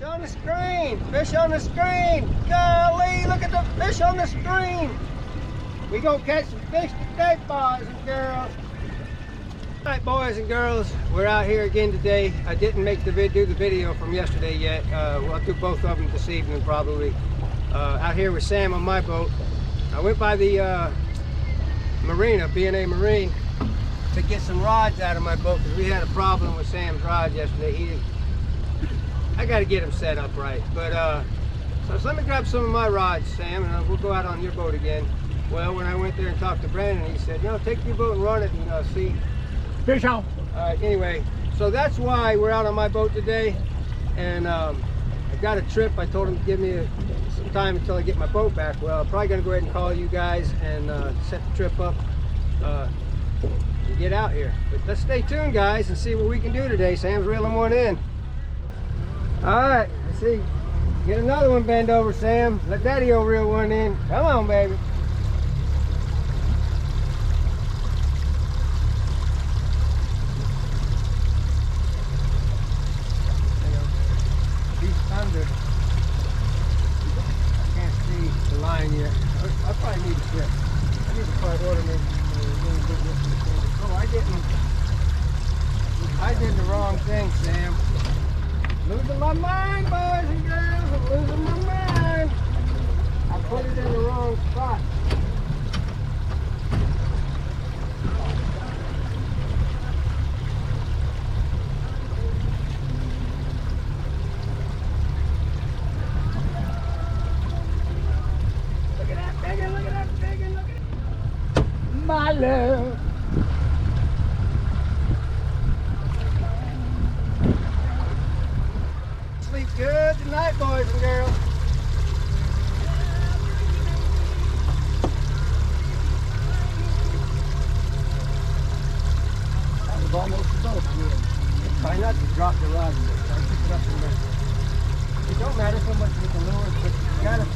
Fish on the screen! Fish on the screen! Golly, look at the fish on the screen! We gonna catch some fish today, boys and girls. All right, boys and girls, we're out here again today. I didn't make do the video from yesterday yet. I'll do both of them this evening probably. Out here with Sam on my boat. I went by the marina, B&A Marine, to get some rods out of my boat because we had a problem with Sam's rods yesterday. I got to get them set up right. But so let me grab some of my rods, Sam, and we'll go out on your boat again. Well, when I went there and talked to Brandon, he said, take your boat and run it and see. Fish on. All right, anyway, so that's why we're out on my boat today. And I got a trip. I told him to give me some time until I get my boat back. Well, I'm probably going to go ahead and call you guys and set the trip up and get out here. But let's stay tuned, guys, and see what we can do today. Sam's reeling one in. All right, let's see. Get another one bend over, Sam. Let Daddy-O reel one in. Come on, baby. Under. I can't see the line yet. I probably need a grip. I need to probably order me Oh, I did the wrong thing, Sam. Losing my mind, boys and girls. I'm losing my mind. I put it in the wrong spot. My love. Sleep good tonight, boys and girls. That was almost enough. Try not to drop the rod. Try to pick it up in there. It don't matter so much with the lures, but you gotta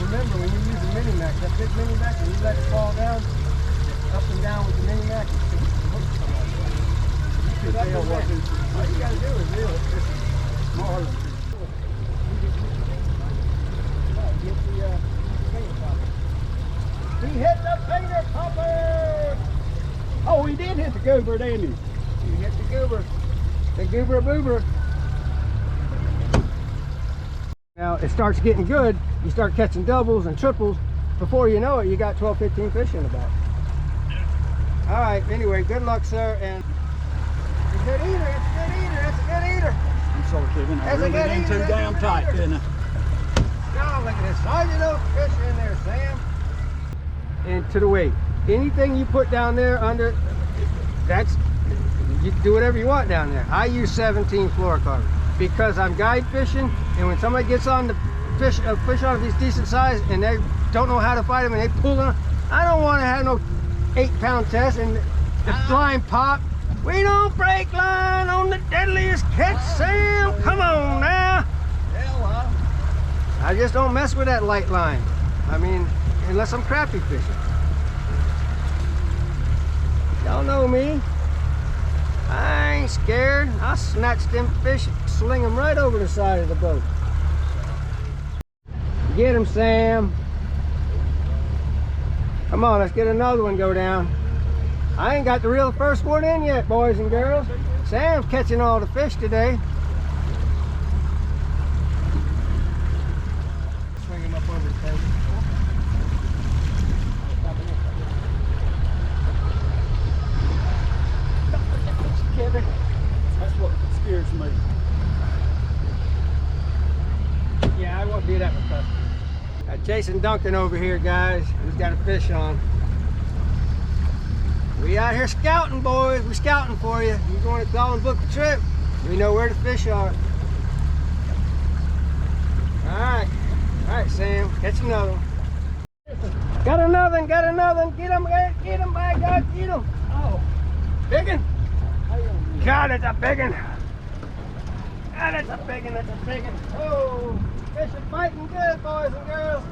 remember when you use a mini mac, that big mini mac, and you let it fall down. Up and down with the mini mac. All you gotta do is reel it. It's smaller. He hit the finger popper. Oh, he did hit the goober, didn't he? He hit the goober. The goober boober. Now it starts getting good. You start catching doubles and triples. Before you know it, you got 12, 15 fish in the boat. All right, anyway, good luck, sir, and it's a good eater, it's a good eater, it's a good eater. I'm sorry, Kevin, I reeled it in too damn tight, didn't I? Now look at this, sergeant oak fish in there, Sam. And to the weight, anything you put down there under, you do whatever you want down there. I use 17 fluorocarbon because I'm guide fishing, and when somebody gets on the fish on these decent size and they don't know how to fight them and they pull them, I don't want to have no 8-pound test and the line pop. We don't break line on the deadliest catch, Sam. Come on now. I just don't mess with that light line. I mean, unless I'm crappie fishing. Y'all know me. I ain't scared. I'll snatch them fish, sling them right over the side of the boat. Get him, Sam. Come on, let's get another one go down. I ain't got to reel the first one in yet, boys and girls. Sam's catching all the fish today. Swing him up over the table. That's what scares me. Yeah, I won't do that with customers. Jason Duncan over here, guys. He's got a fish on. We out here scouting, boys. We're scouting for you. You're going to call and book a trip. We know where the fish are. All right, Sam. Catch another one. Got another one. Got another one. Get him, by God, get him. Oh, big one. God, it's a big one. God, it's a big one. That's a big one. Oh. Fish are fighting good, boys and girls.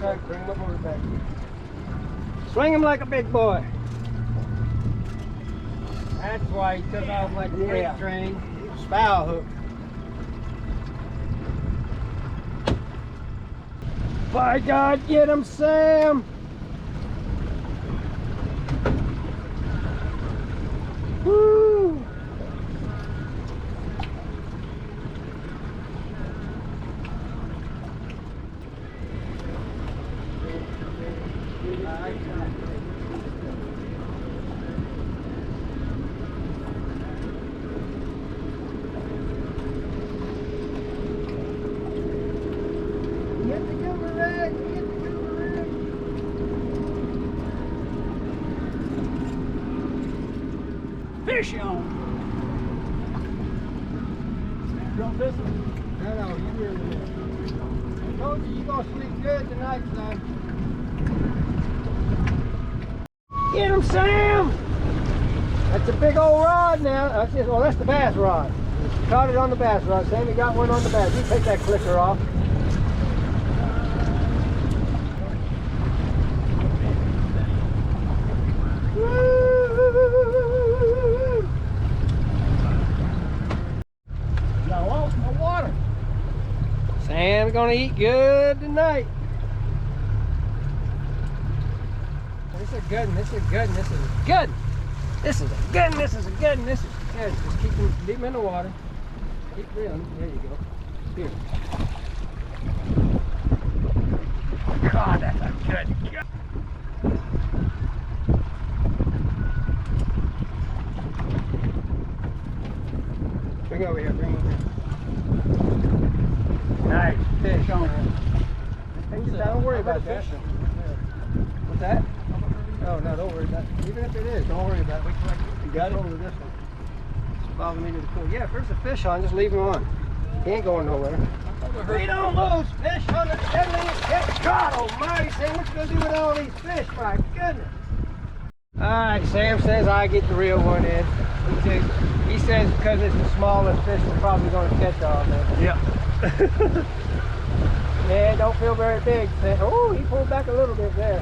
That's right, bring him up over the back. Swing him like a big boy. That's why he took off like a freight train. Spow hook. By God, get him, Sam! Woo! Fish on. Don't listen. No, you really did. I told you you're gonna sleep good tonight, son. Get him, Sam! That's a big old rod now. That's just, well, that's the bass rod. Caught it on the bass rod. Sammy got one on the bass. You take that clicker off. I lost my water. Sam's gonna eat good tonight. This is a good one, this is a good one, this is a good one. This is a good one, this is a good one, this is good. Just keep him in the water. Keep reeling. There you go. Here. God, that's a good God. Bring over here, bring over here. Nice fish on it. Don't worry about that. What's that? Oh, no, don't worry about it. Even if it is, don't worry about it. You got hold of this one. It's bothering me to the core. Yeah, if there's a fish on, just leave him on. He ain't going nowhere. We don't lose fish on the deadliest catch. God almighty, Sam, what you gonna do with all these fish? My goodness. All right, Sam says I get the real one in. He says because it's the smallest fish, we're probably going to catch all of them. Yeah. Yeah, don't feel very big. Oh, he pulled back a little bit there.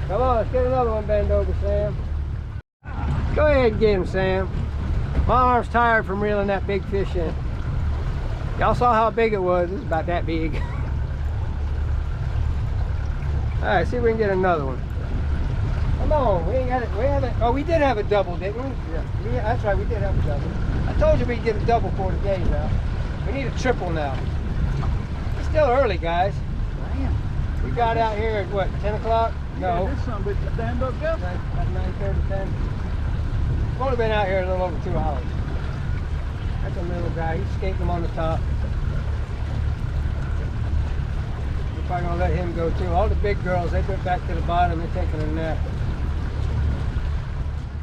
Come on, let's get another one bend over, Sam. Go ahead and get him, Sam. My arm's tired from reeling that big fish in. Y'all saw how big it was. It was about that big. All right, see if we can get another one. Come on, we ain't got it. We haven't. Oh, we did have a double, didn't we? Yeah, that's right. We did have a double. I told you we'd get a double for the day's out. We need a triple now. It's still early, guys. Damn. We got out here at what, 10 o'clock? No. Yeah, this son bitch is damn up there. About 9:30, 10. We've only been out here a little over 2 hours. That's a little guy. He's skating them on the top. We're probably gonna let him go too. All the big girls, they went back to the bottom. They're taking a nap.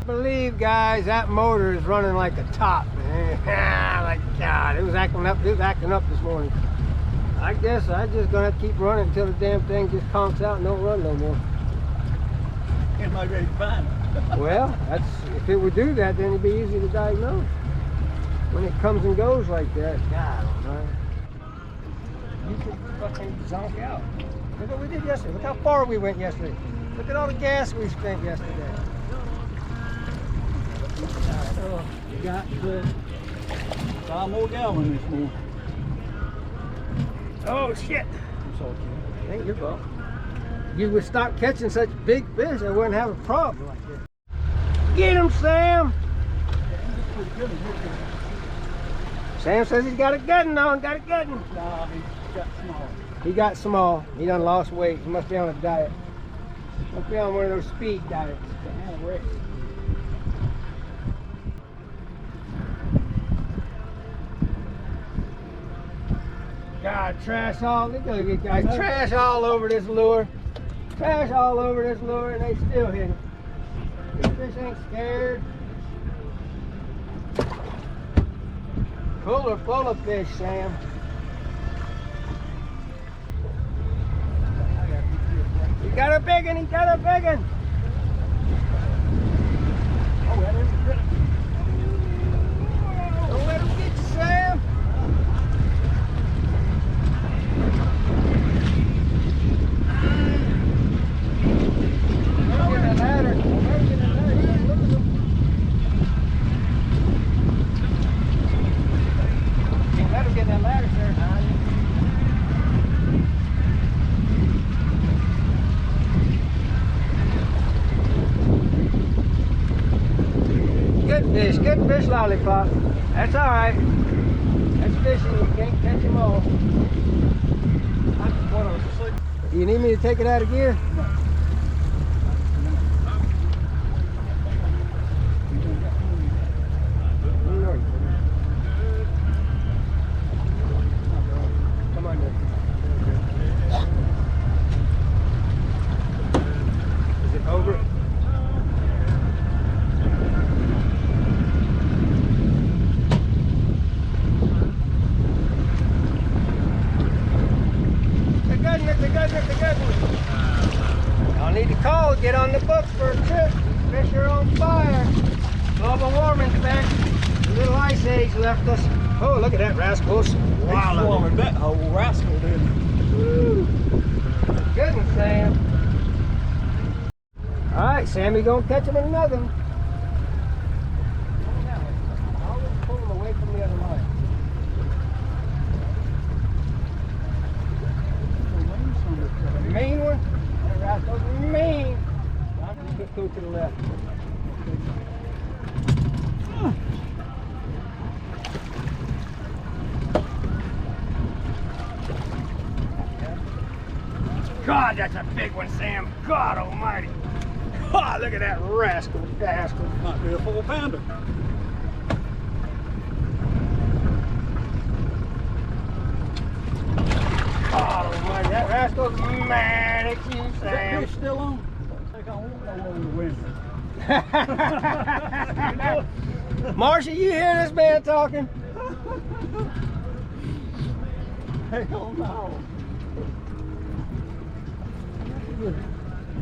I believe, guys, that motor is running like a top, man. Like God, it was acting up. It was acting up this morning. I guess I'm just gonna have to keep running until the damn thing just conks out and don't run no more. Am I ready to find it? Well, that's if it would do that, then it'd be easy to diagnose. When it comes and goes like that, God almighty. You could fucking zonk out. Look what we did yesterday. Look how far we went yesterday. Look at all the gas we spent yesterday. You got to 5 more gallons this morning. Oh shit! I'm sorry, kid. Ain't your fault. You would stop catching such big fish, I wouldn't have a problem like this. Get him, Sam! Sam says he's got a good one on, got a good one. Nah, he got small. He got small. He done lost weight. He must be on a diet. Must be on one of those speed diets. God, trash all, look at these guys, trash all over this lure. Trash all over this lure and they still hit it. These fish ain't scared. Cooler full of fish, Sam. He got a big one, he got a big one. Oh, that is a good one. Don't let him get you, Sam. fish. Good fish lollipop. That's all right. That's fishing. You can't catch them all. Do you need me to take it out of gear? Come on, dude. Is it over? It's a good one. Y'all need to call, get on the books for a trip. Fish are on fire. Global warming's back. A little ice age left us. Oh, look at that rascals. Wow, swallowed that whole rascal, did Good one, Sam. All right, Sammy gonna catch him in another one. Always pull him away from the other line. Mean one? That rascal's mean. Just go to the left. God, that's a big one, Sam. God almighty. God, look at that rascal. Might be a 4-pounder. God almighty, that rascal's mad at you, Is that Sam. fish still on? I think I won't go over the window. Marcia, you hear this man talking? Hell no.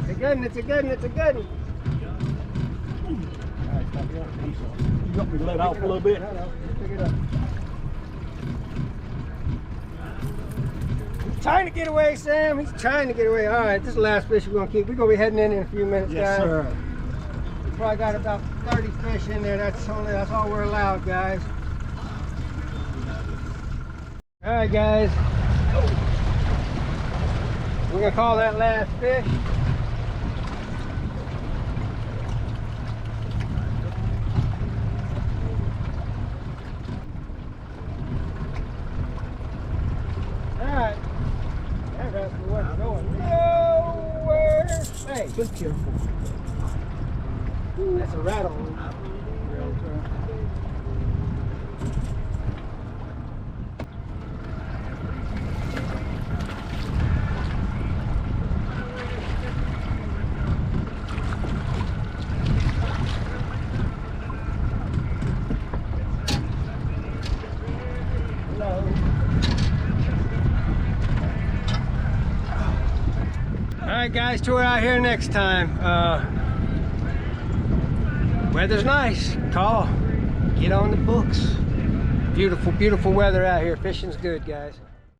It's a good one, it's a good one, it's a good one. All right, stop here. I'm sorry. You want me to let off a little bit? No, pick it up. He's trying to get away, Sam. He's trying to get away. All right, this is the last fish we're going to keep. We're going to be heading in a few minutes, Yes, guys. sir. We probably got about 30 fish in there. That's all we're allowed, guys. All right, guys. We're going to call that last fish. Alright. That rascal wasn't going nowhere. Hey, Be careful. that's a rattle. Alright guys, tour out here next time. Weather's nice. Call. Get on the books. Beautiful, beautiful weather out here. Fishing's good, guys.